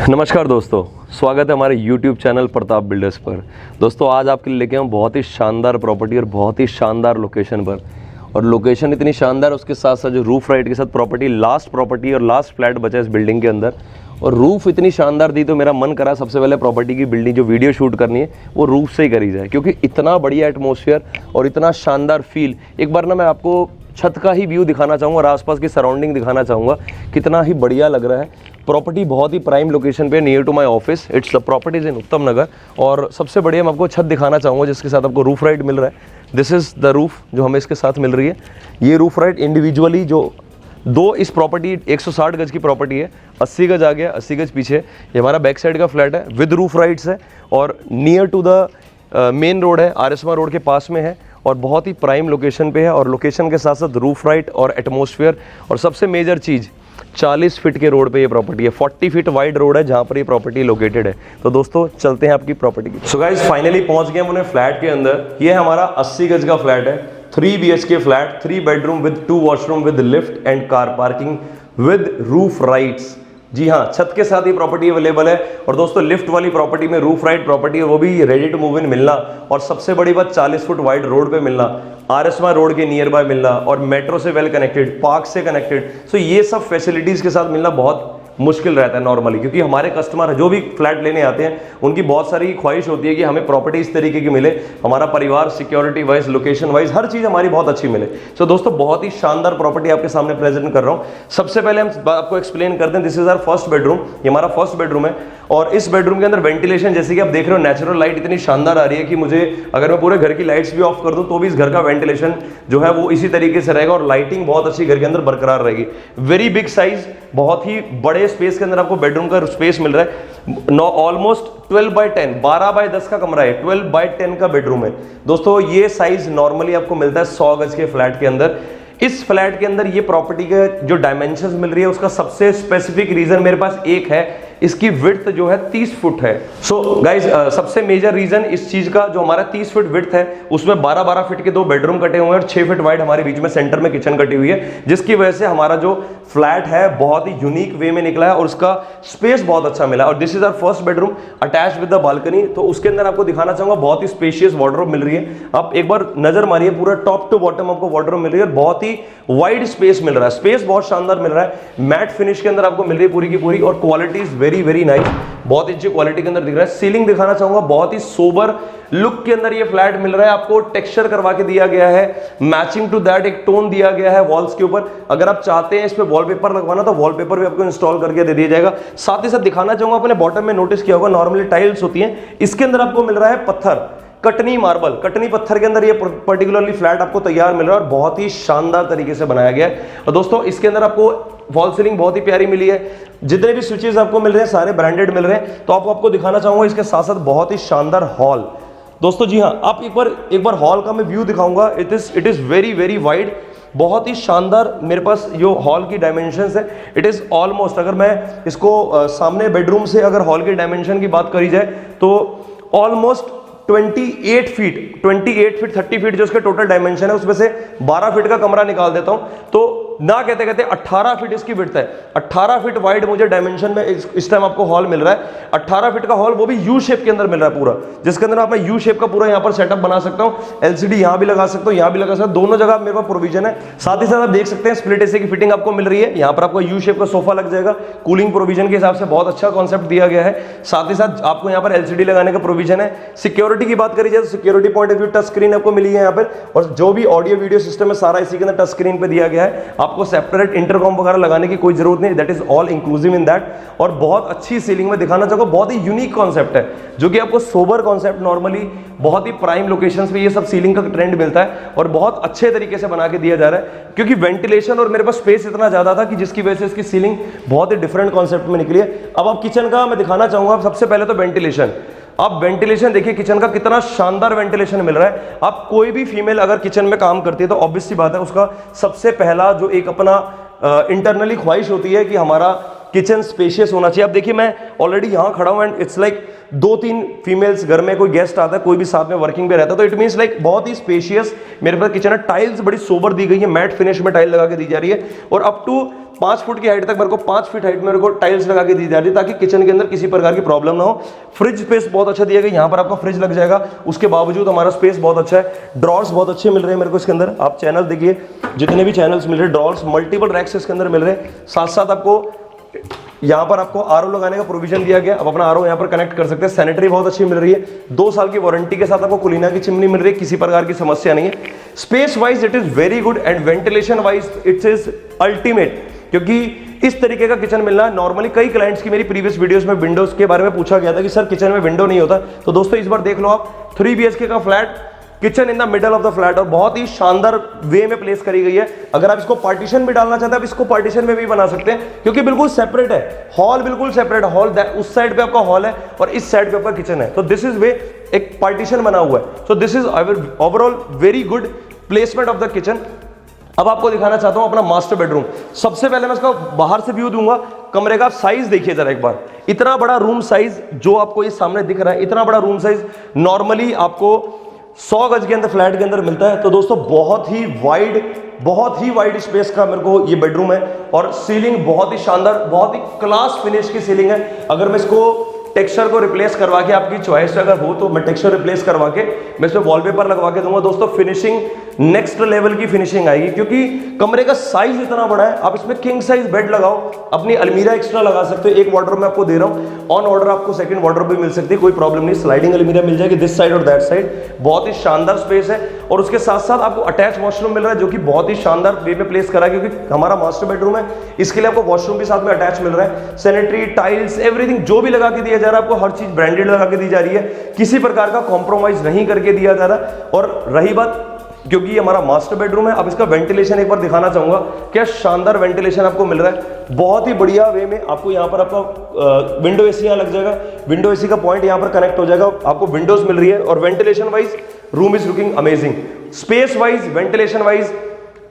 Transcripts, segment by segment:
नमस्कार दोस्तों, स्वागत है हमारे YouTube चैनल प्रताप बिल्डर्स पर। दोस्तों आज आपके लिए लेके आए बहुत ही शानदार प्रॉपर्टी और बहुत ही शानदार लोकेशन पर। और लोकेशन इतनी शानदार, उसके साथ साथ जो रूफ राइट के साथ लास्ट प्रॉपर्टी और लास्ट फ्लैट बचा इस बिल्डिंग के अंदर। और रूफ इतनी शानदार दी तो मेरा मन करा सबसे पहले प्रॉपर्टी की बिल्डिंग जो वीडियो शूट करनी है वो रूफ से ही करी जाए, क्योंकि इतना बढ़िया एटमॉस्फेयर और इतना शानदार फील। एक बार ना मैं आपको छत का ही व्यू दिखाना चाहूँगा और आसपास की सराउंडिंग दिखाना चाहूँगा, कितना ही बढ़िया लग रहा है। प्रॉपर्टी बहुत ही प्राइम लोकेशन पे, near to my office. It's the properties in Uttam Nagar. और सबसे बढ़िया मैं आपको छत दिखाना चाहूँगा जिसके साथ आपको रूफ राइट मिल रहा है। दिस इज़ द रूफ जो हमें इसके साथ मिल रही है। ये रूफ राइट इंडिविजुअली जो दो इस प्रॉपर्टी 160 गज की प्रॉपर्टी है, 80 गज आगे 80 गज पीछे। ये हमारा बैक साइड का फ्लैट है विद रूफ राइट्स है और near to the main road है, RSMA रोड के पास में है और बहुत ही प्राइम लोकेशन पे है। और लोकेशन के साथ साथ रूफ राइट और एटमॉस्फेयर और सबसे मेजर चीज़ 40 फीट के रोड पे ये प्रॉपर्टी है। 40 फीट वाइड रोड है जहाँ पर ये प्रॉपर्टी लोकेटेड है। तो दोस्तों चलते हैं आपकी प्रॉपर्टी की। सो गाइस फाइनली पहुंच गए हमने फ्लैट के अंदर। ये हमारा 80 गज का फ्लैट है, 3 BHK flat, 3 bedroom with 2 washroom with lift and car parking with roof rights. जी हाँ, छत के साथ ही प्रॉपर्टी अवेलेबल है। और दोस्तों लिफ्ट वाली प्रॉपर्टी में रूफ राइट प्रॉपर्टी है, वो भी रेडी टू मूव इन मिलना। और सबसे बड़ी बात 40 फुट वाइड रोड पे मिलना, RSMA रोड के नियर बाय मिलना और मेट्रो से वेल कनेक्टेड, पार्क से कनेक्टेड। सो ये सब फैसिलिटीज के साथ मिलना बहुत मुश्किल रहता है नॉर्मली, क्योंकि हमारे कस्टमर जो भी फ्लैट लेने आते हैं उनकी बहुत सारी ख्वाहिश होती है कि हमें प्रॉपर्टी इस तरीके की मिले, हमारा परिवार सिक्योरिटी वाइज, लोकेशन वाइज, हर चीज़ हमारी बहुत अच्छी मिले। सो दोस्तों बहुत ही शानदार प्रॉपर्टी आपके सामने प्रेजेंट कर रहा हूँ। सबसे पहले हम आपको एक्सप्लेन करते हैं। This is our first bedroom. ये हमारा फर्स्ट बेडरूम है और इस बेडरूम के अंदर वेंटिलेशन जैसे कि आप देख रहे हो, नेचुरल लाइट इतनी शानदार आ रही है कि मुझे अगर मैं पूरे घर की लाइट्स भी ऑफ कर दूं तो भी इस घर का वेंटिलेशन जो है वो इसी तरीके से रहेगा और लाइटिंग बहुत अच्छी घर के अंदर बरकरार रहेगी। वेरी बिग साइज, बहुत ही बड़े स्पेस के अंदर आपको बेडरूम का स्पेस मिल रहा है। ऑलमोस्ट 12 बाय 10, 12 बाय 10 का कमरा है, 12 बाय 10 का बेडरूम है। दोस्तों ये साइज नॉर्मली आपको मिलता है 100 गज के फ्लैट के अंदर। इस फ्लैट के अंदर ये प्रॉपर्टी के जो डायमेंशंस मिल रही है उसका सबसे स्पेसिफिक रीजन मेरे पास एक है, इसकी विड्थ जो है 30 फुट है। सो गाइज सबसे मेजर रीजन इस चीज का जो हमारा 30 फुट विड्थ है उसमें 12-12 फीट के 2 बेडरूम कटे हुए हैं और 6 फीट वाइड हमारे बीच में सेंटर में किचन कटी हुई है, जिसकी वजह से हमारा जो फ्लैट है बहुत ही यूनिक वे में निकला है और उसका स्पेस बहुत अच्छा मिला। और this is our first bedroom attach with the balcony. तो उसके अंदर आपको दिखाना चाहूंगा बहुत ही स्पेशियस वार्डरोब मिल रही है। आप एक बार नजर मारिए, पूरा टॉप टू बॉटम आपको वार्डरोब मिल रही है, बहुत ही वाइड स्पेस मिल रहा है, स्पेस बहुत शानदार मिल रहा है। मैट फिनिश के अंदर आपको मिल रही है पूरी की पूरी और quality is very very nice, बहुत अच्छी क्वालिटी के अंदर दिख रहा है। सीलिंग दिखाना चाहूंगा, बहुत ही सोबर लुक के अंदर ये फ्लैट मिल रहा है। आपको टेक्सचर करवा के दिया गया है, मैचिंग टू दैट एक टोन दिया गया है वॉल्स के ऊपर। अगर आप चाहते हैं इस पे वॉलपेपर लगवाना तो वॉलपेपर भी आपको इंस्टॉल करके दे दिया जाएगा। साथ ही साथ दिखाना चाहूंगा, अपने बॉटम में नोटिस किया होगा नॉर्मली टाइल्स होती हैं, इसके अंदर आपको मिल रहा है पत्थर, कटनी मार्बल, कटनी पत्थर के अंदर ये पर्टिकुलरली फ्लैट आपको तैयार मिल रहा है और बहुत ही शानदार तरीके से बनाया गया है। और दोस्तों इसके अंदर आपको वॉल सीलिंग बहुत ही प्यारी मिली है, जितने भी स्विचेस आपको मिल रहे हैं सारे ब्रांडेड मिल रहे हैं। तो आपको दिखाना चाहूंगा इसके साथ साथ बहुत ही शानदार हॉल। दोस्तों जी हाँ, आप एक बार हॉल का मैं व्यू दिखाऊंगा। It is very very wide, बहुत ही शानदार मेरे पास जो हॉल की डायमेंशंस है। इट इज ऑलमोस्ट, अगर मैं इसको सामने बेडरूम से अगर हॉल के डायमेंशन की बात करी जाए तो ऑलमोस्ट 28 फीट 30 फीट जो इसके टोटल डायमेंशन है उसमें से 12 फीट का कमरा निकाल देता हूं तो ना कहते कहते 18 फीट इसकी विड्थ है। 18 फीट वाइड मुझे डायमेंशन में इस टाइम आपको हॉल मिल रहा है। 18 फीट का हॉल, वो भी यू शेप के अंदर मिल रहा है पूरा, जिसके अंदर आप मैं यू शेप का पूरा यहाँ पर सेटअप बना सकता हूँ। LCD यहाँ भी लगा सकता हूँ, यहाँ भी लगा सकता हूँ, दोनों जगह मेरे पास प्रोविजन है। साथ ही साथ आप देख सकते हैं स्प्लिट AC की फिटिंग आपको मिल रही है। यहाँ पर आपको यू शेप का सोफा लग जाएगा, कूलिंग प्रोविजन के हिसाब से बहुत अच्छा कॉन्सेप्ट दिया गया है। साथ ही साथ आपको यहाँ पर LCD लगाने का प्रोविजन है। सिक्योरिटी की बात करी जाए तो security point of view touch screen आपको मिली है यहाँ पर, और जो भी ऑडियो वीडियो सिस्टम है सारा इसी के अंदर टच स्क्रीन पे दिया गया है। आपको सेपरेट इंटरकॉम वगैरह लगाने की कोई जरूरत नहीं, that is all inclusive in that. और बहुत अच्छी सीलिंग में दिखाना चाहूंगा, बहुत ही यूनिक कॉन्सेप्ट है जो कि आपको सोबर कॉन्सेप्ट, नॉर्मली बहुत ही प्राइम लोकेशंस पे ये सब सीलिंग का ट्रेंड मिलता है और बहुत अच्छे तरीके से बना के दिया जा रहा है, क्योंकि वेंटिलेशन और मेरे पास स्पेस इतना ज्यादा था कि जिसकी वजह से इसकी सीलिंग बहुत ही डिफरेंट कॉन्सेप्ट में निकली है। अब आप किचन का मैं दिखाना चाहूंगा। सबसे पहले तो वेंटिलेशन, आप वेंटिलेशन देखिए किचन का, कितना शानदार वेंटिलेशन मिल रहा है। आप कोई भी फीमेल अगर किचन में काम करती है तो ऑब्वियस सी बात है उसका सबसे पहला जो एक अपना इंटरनली ख्वाहिश होती है कि हमारा किचन स्पेशियस होना चाहिए। अब देखिए मैं ऑलरेडी यहाँ खड़ा हूँ एंड इट्स लाइक 2-3 फीमेल्स, घर में कोई गेस्ट आता है, कोई भी साथ में वर्किंग पे रहता है, तो इट मींस लाइक बहुत ही स्पेशियस मेरे पास किचन है। टाइल्स बड़ी सोबर दी गई है, मैट फिनिश में टाइल लगा के दी जा रही है और अप टू 5 फुट की हाइट तक, मेरे को 5 फीट हाइट में मेरे को टाइल्स लगा के दी जा रही है ताकि किचन के अंदर किसी प्रकार की प्रॉब्लम ना हो। फ्रिज स्पेस बहुत अच्छा दिया गया, यहाँ पर आपका फ्रिज लग जाएगा, उसके बावजूद हमारा स्पेस बहुत अच्छा है। ड्रॉर्स बहुत अच्छे मिल रहे हैं मेरे को इसके अंदर, आप चैनल देखिए, जितने भी चैनल्स मिल रहे हैं, ड्रॉर्स, मल्टीपल रैक्स इसके अंदर मिल रहे हैं। साथ साथ आपको यहाँ पर आपको आरओ लगाने का प्रोविजन दिया गया, अब अपना आरओ यहाँ पर कनेक्ट कर सकते हैं। सैनिटरी बहुत अच्छी मिल रही है, 2 साल की वारंटी के साथ आपको कुलीना की चिमनी मिल रही है, किसी प्रकार की समस्या नहीं है। Space wise it is very good and ventilation wise it's is ultimate, क्योंकि इस तरीके का किचन मिलना नॉर्मली कई क्लाइंट्स की मेरी प्रीवियस वीडियोस में विंडोज के बारे में पूछा गया था कि सर किचन में विंडो नहीं होता, तो दोस्तों इस बार देख लो आप 3 BHK का flat, kitchen in the middle of the flat, और बहुत ही शानदार वे में प्लेस करी गई है। अगर आप इसको पार्टीशन भी डालना चाहते हैं, आप इसको पार्टीशन में भी बना सकते हैं, क्योंकि बिल्कुल सेपरेट है, हॉल बिल्कुल सेपरेट है। हॉल उस साइड पे आपका हॉल है और इस साइड पे आपका किचन है, तो दिस इज वे एक पार्टीशन बना हुआ है। सो this is overall very good placement of the kitchen. अब आपको दिखाना चाहता हूं अपना मास्टर बेडरूम। सबसे पहले मैं इसका बाहर से व्यू दूंगा, कमरे का साइज देखिए जरा एक बार, इतना बड़ा रूम साइज जो आपको ये सामने दिख रहा है, इतना बड़ा रूम साइज नॉर्मली आपको 100 गज के अंदर फ्लैट के अंदर मिलता है। तो दोस्तों बहुत ही वाइड स्पेस का मेरे को ये बेडरूम है, और सीलिंग बहुत ही शानदार, बहुत ही क्लास फिनिश की सीलिंग है। अगर मैं इसको टेक्सचर को रिप्लेस करवा के, आपकी चॉइस अगर हो तो मैं टेक्सचर रिप्लेस करवा के मैं इसमें वॉलपेपर लगवा के दूंगा। दोस्तों फिनिशिंग नेक्स्ट लेवल की फिनिशिंग आएगी, क्योंकि कमरे का साइज इतना बड़ा है। आप इसमें किंग साइज बेड लगाओ, अपनी अलमीरा एक्स्ट्रा लगा सकते हो। एक वार्डरोब मैं आपको दे रहा हूँ, ऑन ऑर्डर आपको सेकंड वार्डरोब भी मिल सकती है, कोई प्रॉब्लम नहीं। स्लाइडिंग अलमीरा मिल जाएगी दिस साइड और दैट साइड, बहुत ही शानदार स्पेस है। और उसके साथ साथ आपको अटैच वॉशरूम मिल रहा है, जो कि बहुत ही शानदार वे में प्लेस करा है, क्योंकि हमारा मास्टर बेडरूम है, इसके लिए आपको वॉशरूम भी साथ में अटैच मिल रहा है। सैनिटरी, टाइल्स, एवरीथिंग जो भी लगा के दिया जा रहा है आपको, हर चीज ब्रांडेड लगा के दी जा रही है, किसी प्रकार का कॉम्प्रोमाइज नहीं करके दिया जा रहा। और रही बात, क्योंकि ये हमारा मास्टर बेडरूम है, अब इसका वेंटिलेशन एक बार दिखाना चाहूंगा। क्या शानदार वेंटिलेशन आपको मिल रहा है, बहुत ही बढ़िया वे में। आपको यहाँ पर आपका विंडो एसी यहाँ लग जाएगा, विंडो एसी का पॉइंट यहाँ पर कनेक्ट हो जाएगा, आपको विंडोज मिल रही है। और ventilation wise room is looking amazing, space wise, ventilation wise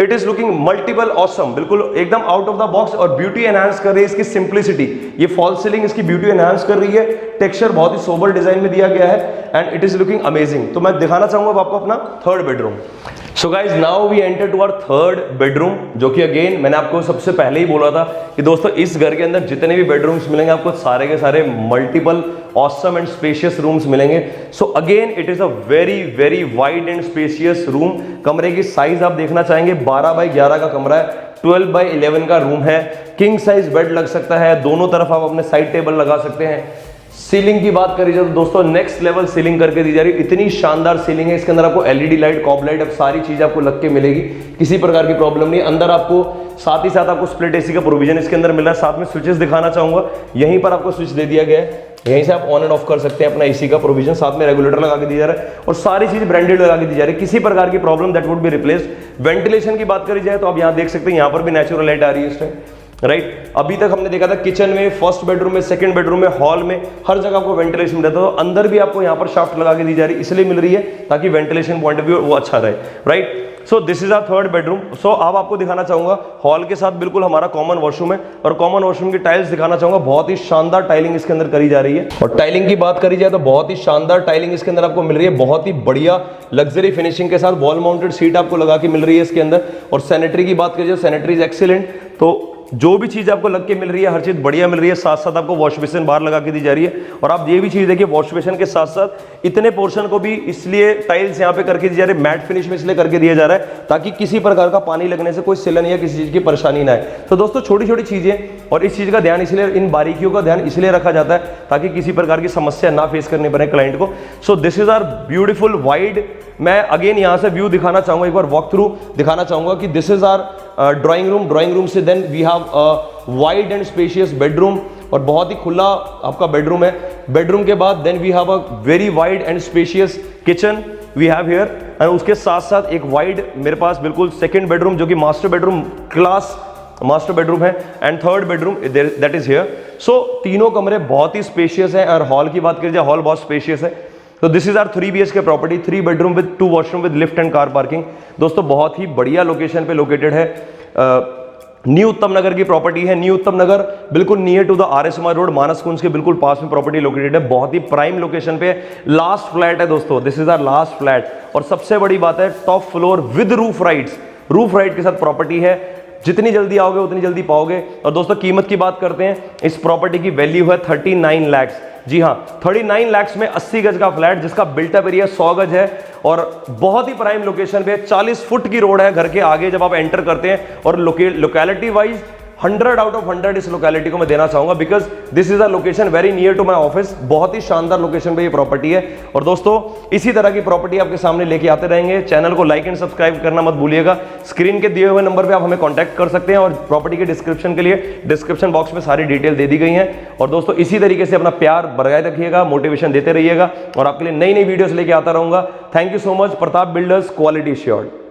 it is looking multiple awesome, बिल्कुल एकदम आउट ऑफ द बॉक्स। और ब्यूटी एनहांस कर रही है इसकी सिंप्लिसिटी, ये फॉल सीलिंग इसकी ब्यूटी एनहांस कर रही है। टेक्सचर बहुत ही सोबर डिजाइन में दिया गया है and it is looking amazing. तो मैं दिखाना चाहूंगा अब आपको अपना third bedroom. So guys now we enter to our third bedroom, जो कि अगेन मैंने आपको सबसे पहले ही बोला था कि दोस्तों इस घर के अंदर जितने भी बेडरूम्स मिलेंगे आपको सारे के सारे multiple awesome and spacious rooms मिलेंगे। So again it is a very wide and spacious room. कमरे की साइज आप देखना चाहेंगे, 12 बाई 11 का कमरा है, 12 बाई 11 का रूम है। किंग साइज बेड लग सकता है, दोनों तरफ आप अपने साइड टेबल लगा सकते हैं। सीलिंग की बात करी जाए तो दोस्तों नेक्स्ट लेवल सीलिंग करके दी जा रही है, इतनी शानदार सीलिंग है। इसके अंदर आपको एलईडी लाइट, कॉब लाइट, अब सारी चीज आपको लग के मिलेगी, किसी प्रकार की प्रॉब्लम नहीं। अंदर आपको साथ ही साथ आपको स्प्लिट एसी का प्रोविजन इसके अंदर मिल रहा है। साथ में स्विचेस दिखाना चाहूंगा, यहीं पर आपको स्विच दे दिया गया है, यहीं से आप ऑन एंड ऑफ कर सकते हैं अपना एसी का प्रोविजन। साथ में रेगुलेटर लगा के दिया जा रहा है और सारी चीज ब्रांडेड लगा के दी जा रही है, किसी प्रकार की problem that would be replaced. Ventilation की बात करी जाए तो आप यहाँ देख सकते हैं, यहाँ पर भी नेचुरल लाइट आ रही है इस टाइम, राइट। अभी तक हमने देखा था किचन में, फर्स्ट बेडरूम में, सेकंड बेडरूम में, हॉल में, हर जगह आपको वेंटिलेशन रहता है। तो अंदर भी आपको यहाँ पर शाफ्ट लगा के दी जा रही है, इसलिए मिल रही है ताकि वेंटिलेशन पॉइंट ऑफ व्यू वो अच्छा रहे, right. So this is our third bedroom. So अब आपको दिखाना चाहूंगा हॉल के साथ बिल्कुल हमारा कॉमन वॉशरूम है, और कॉमन वॉशरूम की टाइल्स दिखाना चाहूंगा। बहुत ही शानदार टाइलिंग इसके अंदर करी जा रही है, और टाइलिंग की बात करी जाए तो बहुत ही शानदार टाइलिंग इसके अंदर आपको मिल रही है, बहुत ही बढ़िया लग्जरी फिनिशिंग के साथ। वॉल माउंटेड सीट आपको लगा के मिल रही है इसके अंदर। और सैनिटरी की बात करी जाए, सैनिटरी इज एक्सीलेंट। तो जो भी चीज आपको लग के मिल रही है, हर चीज बढ़िया मिल रही है। साथ साथ आपको वॉश बेसिन बाहर लगा के दी जा रही है। और आप ये भी चीज देखिए, वॉश बेसिन के साथ साथ इतने पोर्शन को भी इसलिए टाइल्स यहाँ पे करके दी जा रही है, मैट फिनिश में इसलिए करके दिया जा रहा है ताकि किसी प्रकार का पानी लगने से कोई सिलन या किसी चीज की परेशानी ना आए। तो दोस्तों छोटी छोटी चीजें, और इस चीज का ध्यान इसलिए, इन बारीकियों का ध्यान इसलिए रखा जाता है ताकि किसी प्रकार की समस्या ना फेस करनी पड़े क्लाइंट को। So this is our beautiful wide. मैं अगेन यहाँ से व्यू दिखाना चाहूंगा, एक बार वॉक थ्रू दिखाना चाहूंगा कि this is our drawing room. Drawing room से then we have wide and spacious bedroom, और बहुत ही खुला आपका बेडरूम है। बेडरूम के बाद then we have a very wide and spacious kitchen we have here, and उसके साथ साथ एक वाइड मेरे पास बिल्कुल सेकंड बेडरूम, जो कि master bedroom class master bedroom है, and third bedroom that is here. So तीनों कमरे बहुत ही स्पेशियस है। और हॉल की बात करी जाए, हॉल बहुत स्पेशियस है। तो this is our 3 BHK property, 3 bedroom with 2 washroom with lift and car parking. दोस्तों बहुत ही बढ़िया लोकेशन पे लोकेटेड है। न्यू उत्तम नगर की प्रॉपर्टी है। न्यू उत्तम नगर बिल्कुल near to the RS road, Manas Kunj के बिल्कुल पास में प्रॉपर्टी लोकेटेड है। बहुत ही प्राइम लोकेशन पे लास्ट फ्लैट है दोस्तों, this is our last flat. और सबसे बड़ी बात है top floor with roof rights, roof right के साथ प्रॉपर्टी है। जितनी जल्दी आओगे उतनी जल्दी पाओगे। और दोस्तों कीमत की बात करते हैं, इस प्रॉपर्टी की वैल्यू है 39 लाख। जी हाँ, 39 लाख में 80 गज का फ्लैट जिसका बिल्टअप एरिया 100 गज है और बहुत ही प्राइम लोकेशन पे 40 फुट की रोड है घर के आगे जब आप एंटर करते हैं। और लोकेलिटी वाइज 100 आउट ऑफ 100 इस लोकेलिटी को मैं देना चाहूंगा, because this is a location very near to my office. बहुत ही शानदार लोकेशन पे ये प्रॉपर्टी है। और दोस्तों इसी तरह की प्रॉपर्टी आपके सामने लेके आते रहेंगे। चैनल को लाइक एंड सब्सक्राइब करना मत भूलिएगा। स्क्रीन के दिए हुए नंबर पे आप हमें कांटेक्ट कर सकते हैं और प्रॉपर्टी के डिस्क्रिप्शन के लिए डिस्क्रिप्शन बॉक्स में सारी डिटेल दे दी गई है। और दोस्तों इसी तरीके से अपना प्यार बरकरार रखिएगा, मोटिवेशन देते रहिएगा और आपके लिए नई नई वीडियोस लेके आता रहूंगा। Thank you so much. Pratap builders, quality assured.